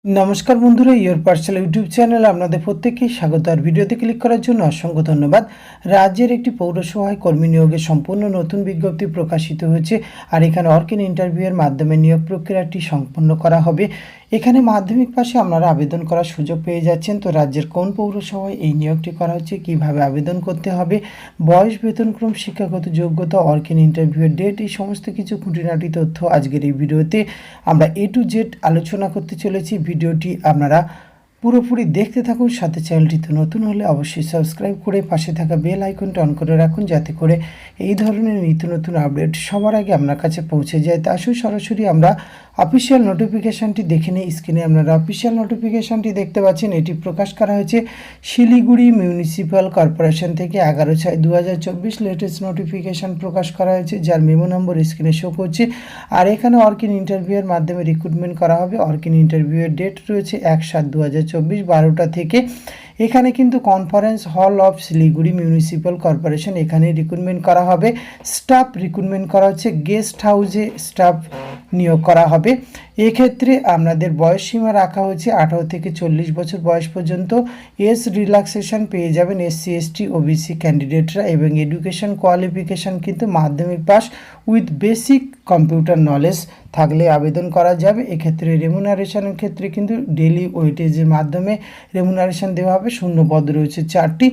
নমস্কার বন্ধুরা, your parcel YouTube চ্যানেলে আপনাদের প্রত্যেককে স্বাগত। আর ভিডিওতে ক্লিক করার জন্য অসংখ্য ধন্যবাদ। রাজ্যের একটি পৌরসভায় কর্মী নিয়োগের সম্পূর্ণ নতুন বিজ্ঞপ্তি প্রকাশিত হয়েছে। আর এখানে ওয়ার্ক-ইন ইন্টারভিউয়ের মাধ্যমে নিয়োগ প্রক্রিয়াটি সম্পন্ন করা হবে। এখানে মাধ্যমিক পাশে আপনারা আবেদন করার সুযোগ পেয়ে যাচ্ছেন। তো রাজ্যের কোন পৌরসভায় এই নিয়োগটি করা হচ্ছে, কিভাবে আবেদন করতে হবে, বয়স, বেতনক্রম, শিক্ষাগত যোগ্যতা, ওয়ার্ক-ইন ইন্টারভিউয়ের ডেট, এই সমস্ত কিছু খুঁটিনাটি তথ্য আজকের এই ভিডিওতে আমরা A to Z আলোচনা করতে চলেছি। ভিডিওটি আপনারা পুরোপুরি দেখতে থাকুন। সাথে চ্যানেলটিতে নতুন হলে অবশ্যই সাবস্ক্রাইব করে পাশে থাকা বেল আইকনটা অন করে রাখুন, যাতে করে এই ধরনের নিত্য নতুন আপডেট সবার আগে আপনার কাছে পৌঁছে যায়। তা আসুন সরাসরি আমরা অফিসিয়াল নোটিফিকেশানটি দেখে নিই। স্ক্রিনে আপনারা অফিসিয়াল নোটিফিকেশানটি দেখতে পাচ্ছেন। এটি প্রকাশ করা হয়েছে শিলিগুড়ি মিউনিসিপ্যাল কর্পোরেশন থেকে 11/6/2024 লেটেস্ট নোটিফিকেশান প্রকাশ করা হয়েছে, যার মেমো নম্বর স্ক্রিনে শো করছে। আর এখানে ওয়ার্ক-ইন ইন্টারভিউয়ের মাধ্যমে রিক্রুটমেন্ট করা হবে। ওয়ার্ক-ইন ইন্টারভিউয়ের ডেট রয়েছে 1/7/2024 12টা থেকে। এখানে কিন্তু conference hall of Siliguri municipal corporation, এখানে রিক্রুটমেন্ট করা হবে। স্টাফ রিক্রুটমেন্ট করা হচ্ছে, গেস্ট হাউসে স্টাফ নিয়োগ করা হবে। এক্ষেত্রে আপনাদের বয়স সীমা রাখা হয়েছে 18 থেকে 40 বছর বয়স পর্যন্ত। এজ রিল্যাক্সেশন পেয়ে যাবেন SC ST OBC ক্যান্ডিডেটরা, এবং এডুকেশন কোয়ালিফিকেশান কিন্তু মাধ্যমিক pass with basic computer knowledge থাকলে আবেদন করা যাবে। এক্ষেত্রে রেমুনারেশনের ক্ষেত্রে কিন্তু ডেলি ওয়েটেজের মাধ্যমে রেমুনারেশন দেওয়া হবে। শূন্যপদ রয়েছে 4টি।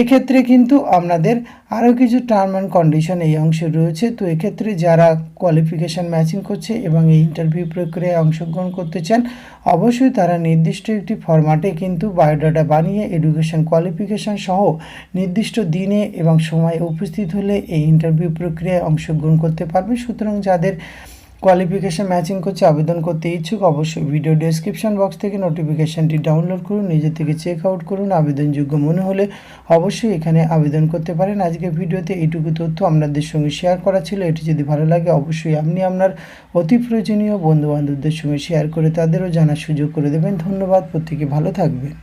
এক্ষেত্রে কিন্তু আপনাদের আরও কিছু টার্ম অ্যান্ড কন্ডিশন এই অংশে রয়েছে। তো এক্ষেত্রে যারা কোয়ালিফিকেশান ম্যাচিং করছে এবং এই ইন্টারভিউ প্রক্রিয়ায় অংশগ্রহণ করতে চান, অবশ্যই তারা নির্দিষ্ট একটি ফরম্যাটে কিন্তু বায়োডাটা বানিয়ে এডুকেশন কোয়ালিফিকেশান সহ নির্দিষ্ট দিনে এবং সময়ে উপস্থিত হলে এই ইন্টারভিউ প্রক্রিয়ায় অংশগ্রহণ করতে পারবে। সুতরাং যাদের কোয়ালিফিকেশান ম্যাচিং করছে, আবেদন করতে ইচ্ছুক, অবশ্যই ভিডিও ডেসক্রিপশন বক্স থেকে নোটিফিকেশানটি ডাউনলোড করুন, নিজে থেকে চেক আউট করুন। আবেদনযোগ্য মনে হলে অবশ্যই এখানে আবেদন করতে পারেন। আজকে ভিডিওতে এইটুকু তথ্য আপনাদের সঙ্গে শেয়ার করা ছিল। এটি যদি ভালো লাগে অবশ্যই আপনি আপনার অতি প্রয়োজনীয় বন্ধুবান্ধবদের সঙ্গে শেয়ার করে তাদেরও জানার সুযোগ করে দেবেন। ধন্যবাদ, প্রত্যেকে ভালো থাকবেন।